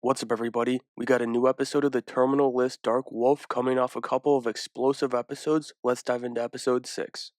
What's up, everybody? We got a new episode of the Terminal List Dark Wolf coming off a couple of explosive episodes. Let's dive into episode 6.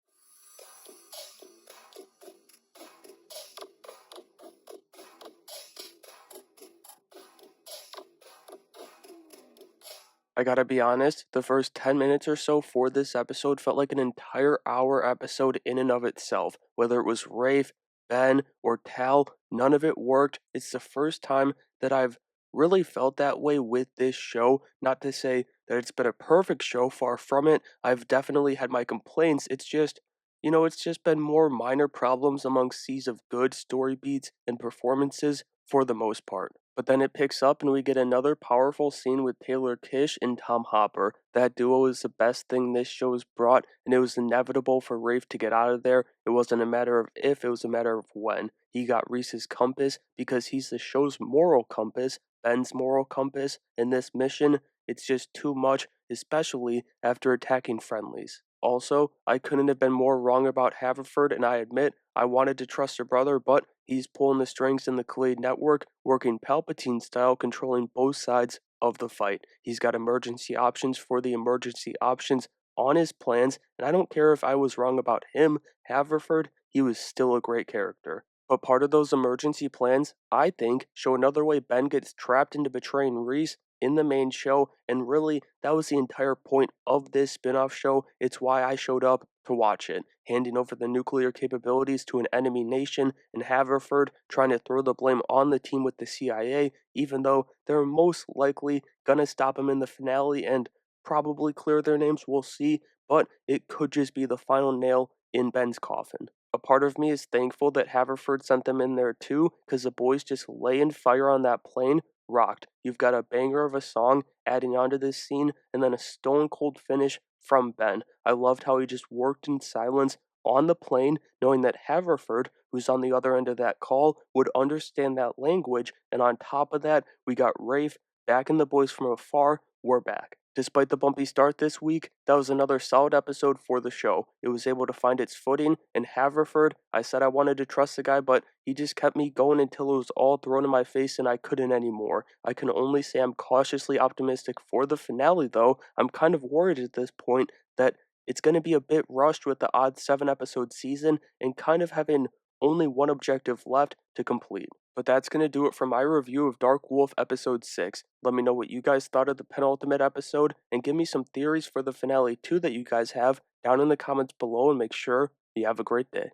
I gotta be honest, the first 10 minutes or so for this episode felt like an entire hour episode in and of itself. Whether it was Rafe, Ben, or Tal, none of it worked. It's the first time that I've really felt that way with this show. Not to say that it's been a perfect show, far from it. I've definitely had my complaints. It's just, it's just been more minor problems among seas of good story beats and performances for the most part. But then it picks up and we get another powerful scene with Taylor Kish and Tom Hopper. That duo is the best thing this show's brought, and it was inevitable for Rafe to get out of there. It wasn't a matter of if, it was a matter of when. He got Reese's compass because he's the show's moral compass, Ben's moral compass. In this mission, it's just too much, especially after attacking friendlies. Also, I couldn't have been more wrong about Haverford, and I admit I wanted to trust her brother, but he's pulling the strings in the Khalid network, working Palpatine style, controlling both sides of the fight. He's got emergency options for the emergency options on his plans, and I don't care if I was wrong about him, Haverford, he was still a great character. But part of those emergency plans, I think, show another way Ben gets trapped into betraying Reese in the main show, and really, that was the entire point of this spin-off show. It's why I showed up to watch it, handing over the nuclear capabilities to an enemy nation, and Haverford trying to throw the blame on the team with the CIA, even though they're most likely gonna stop him in the finale and probably clear their names, we'll see, but it could just be the final nail in Ben's coffin. A part of me is thankful that Haverford sent them in there too, because the boys just laying fire on that plane rocked. You've got a banger of a song adding onto this scene, and then a stone cold finish from Ben. I loved how he just worked in silence on the plane, knowing that Haverford, who's on the other end of that call, would understand that language, and on top of that, we got Rafe backing the boys from afar. We're back. Despite the bumpy start this week, that was another solid episode for the show. It was able to find its footing, and Haverford, I said I wanted to trust the guy, but he just kept me going until it was all thrown in my face and I couldn't anymore. I can only say I'm cautiously optimistic for the finale, though. I'm kind of worried at this point that it's going to be a bit rushed with the odd 7 episode season and kind of having only one objective left to complete. But that's going to do it for my review of Dark Wolf Episode 6. Let me know what you guys thought of the penultimate episode, and give me some theories for the finale too that you guys have down in the comments below, and make sure you have a great day.